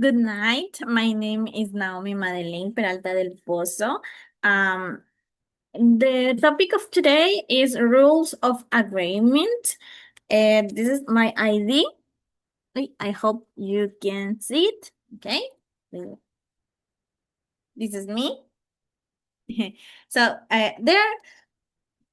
Good night. My name is Naomi Madeleine Peralta del Pozo. The topic of today is rules of agreement. This is my ID. I hope you can see it. Okay. This is me. So there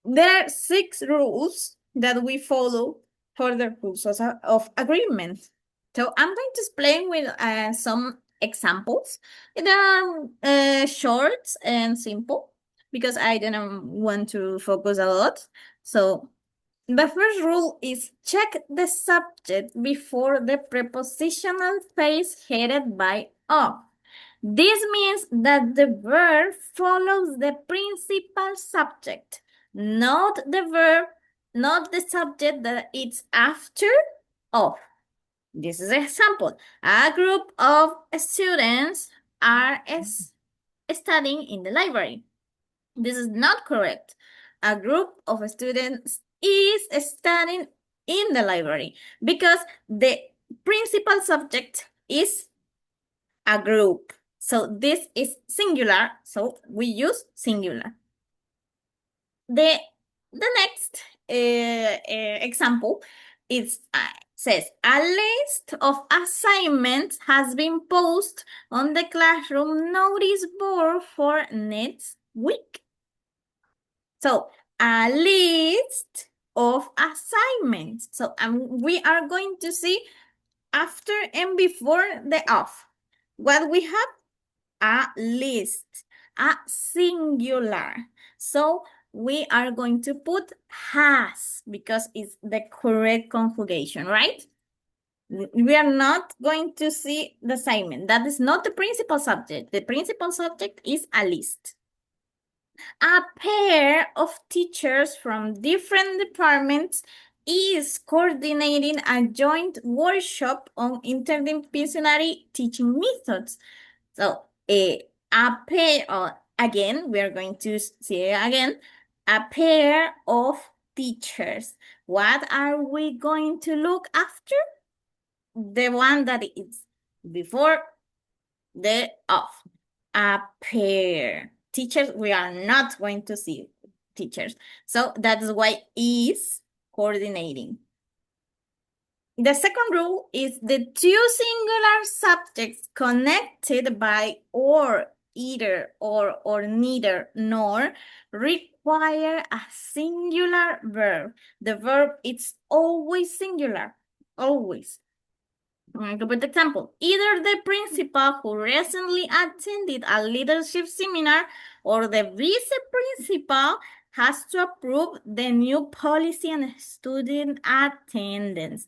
are 6 rules that we follow for the rules of agreement. So I'm going to explain with some examples. They are short and simple because I didn't want to focus a lot. So the first rule is check the subject before the prepositional phrase headed by of. This means that the verb follows the principal subject, not the verb, not the subject that it's after of. This is an example. A group of students are studying in the library. This is not correct. A group of students is studying in the library because the principal subject is a group. So this is singular, so we use singular. The next example is says a list of assignments has been posted on the classroom notice board for next week. So a list of assignments. So we are going to see after and before the of. What we have? A list, a singular. So we are going to put has because it's the correct conjugation, right? We are not going to see the assignment. That is not the principal subject. The principal subject is a list. A pair of teachers from different departments is coordinating a joint workshop on interdisciplinary teaching methods. So a pair of, again, we are going to see it again, a pair of teachers. What are we going to look after? The one that is before the of. A pair. Teachers, we are not going to see teachers. So that's why is coordinating. The second rule is the two singular subjects connected by or, either, or neither, nor require a singular verb. The verb is always singular, always. I'm going to put the example. Either the principal who recently attended a leadership seminar or the vice principal has to approve the new policy on student attendance.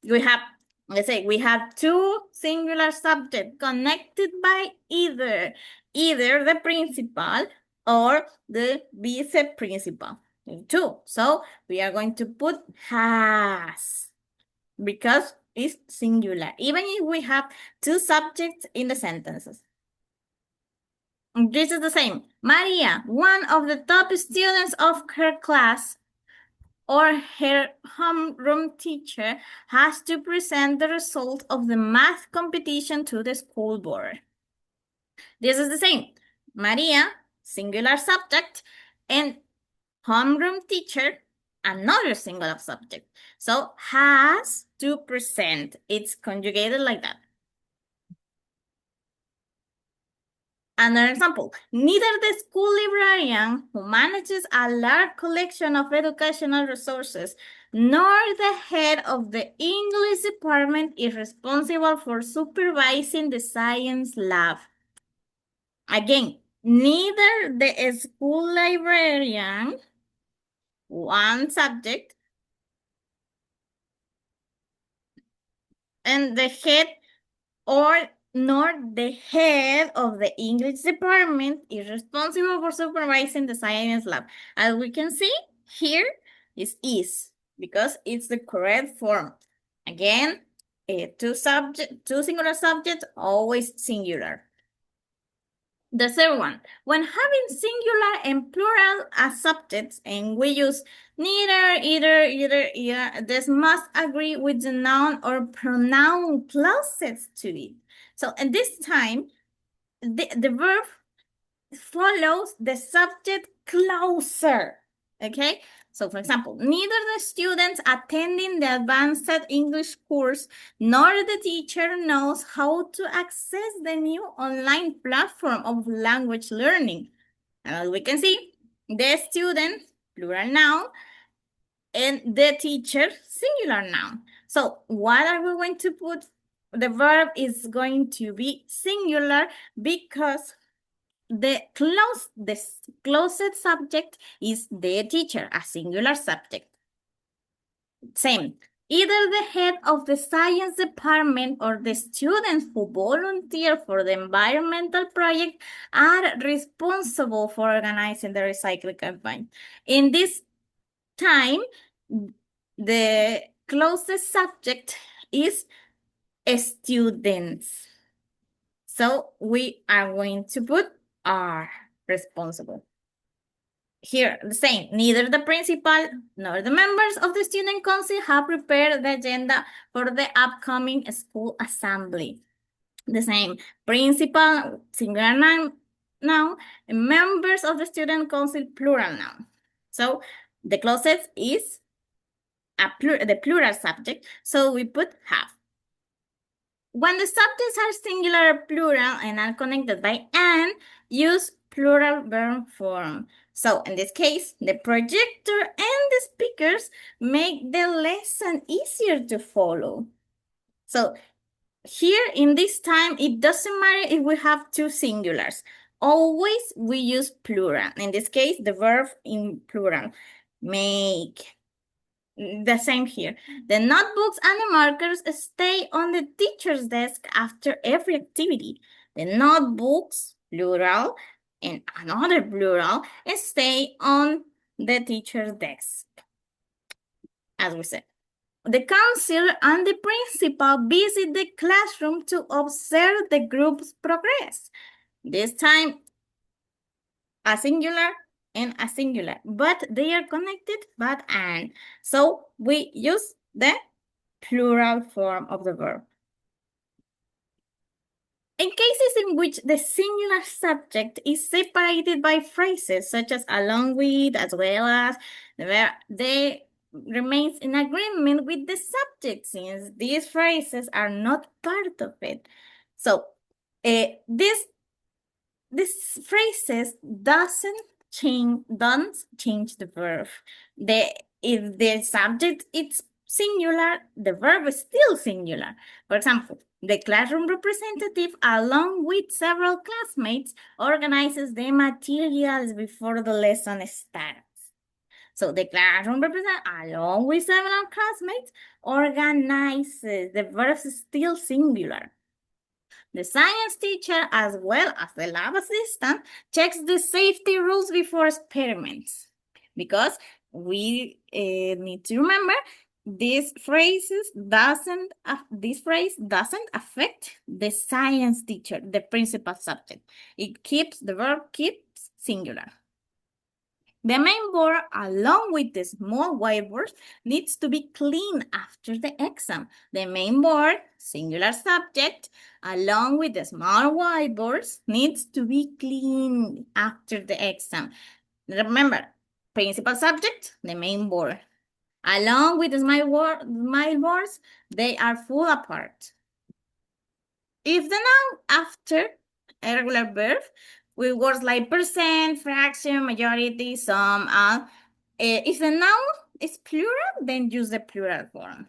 We have, let's say, we have two singular subjects connected by either the principal or the vice principal. Two. So we are going to put has because it's singular, even if we have two subjects in the sentences. This is the same. Maria, one of the top students of her class, or her homeroom teacher, has to present the result of the math competition to the school board. This is the same. Maria, singular subject, and homeroom teacher, another singular subject. So has to present. It's conjugated like that. Another example, neither the school librarian who manages a large collection of educational resources nor the head of the English department is responsible for supervising the science lab. Again, neither the school librarian, one subject, and the head nor the head of the English department is responsible for supervising the science lab. As we can see here is because it's the correct form. Again, two singular subjects, always singular. The third one, when having singular and plural as subjects, and we use neither, either, this must agree with the noun or pronoun closest to it. So at this time, the verb follows the subject closer, okay? So for example, neither the students attending the advanced English course nor the teacher knows how to access the new online platform of language learning. And as we can see, the student, plural noun, and the teacher, singular noun. So what are we going to put? The verb is going to be singular because the closest subject is the teacher, a singular subject. Same. Either the head of the science department or the students who volunteer for the environmental project are responsible for organizing the recycling campaign. In this time, the closest subject is students. So we are going to put are responsible. Here, the same. Neither the principal nor the members of the student council have prepared the agenda for the upcoming school assembly. The same. Principal, singular noun, and members of the student council, plural noun. So the closest is the plural subject, so we put have. When the subjects are singular or plural and are connected by an, use plural verb form. So in this case, the projector and the speakers make the lesson easier to follow. So here in this time, it doesn't matter if we have two singulars. Always we use plural. In this case, the verb in plural, make. The same here. The notebooks and the markers stay on the teacher's desk after every activity. The notebooks, plural, and another plural, stay on the teacher's desk. As we said, the counselor and the principal visit the classroom to observe the group's progress. This time, a singular and a singular, but they are connected, but and. So we use the plural form of the verb. In cases in which the singular subject is separated by phrases such as along with, as well as, the verb, they remains in agreement with the subject since these phrases are not part of it. So these phrases don't change the verb. If the subject is singular, the verb is still singular. For example, the classroom representative, along with several classmates, organizes the materials before the lesson starts. So the classroom representative, along with several classmates, organizes. The verb is still singular. The science teacher, as well as the lab assistant, checks the safety rules before experiments. Because we need to remember this phrase doesn't affect the science teacher, the principal subject. The verb keeps singular. The main board, along with the small whiteboard, needs to be clean after the exam. The main board, singular subject, along with the small whiteboards, needs to be clean after the exam. Remember, principal subject, the main board. Along with the small boards, they are full apart. If the noun after a regular verb with words like percent, fraction, majority, some, if the noun is plural, then use the plural form.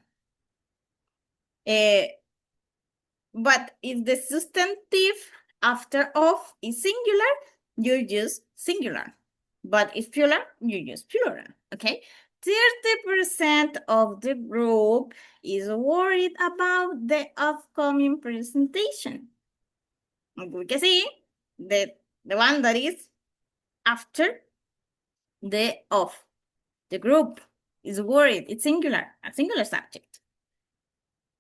But if the substantive after of is singular, you use singular. But if plural, you use plural, okay? 30% of the group is worried about the upcoming presentation. We can see the one that is after the of. The group is worried. It's singular, a singular subject.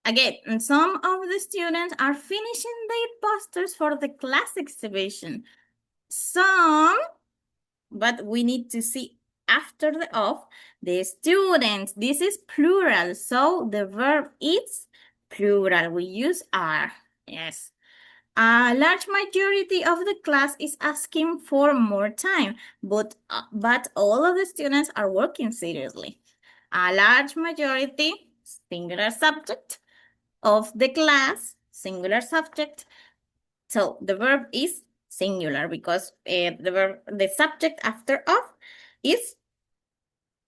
Again, some of the students are finishing their posters for the class exhibition. some, but we need to see after the of the students. This is plural, so the verb is plural. We use are. Yes. A large majority of the class is asking for more time, but all of the students are working seriously. A large majority, singular subject, of the class, singular subject. So the verb is singular because the subject after of is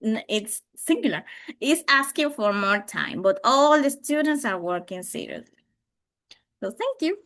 it's singular. Is asking for more time, but all the students are working seriously. So thank you.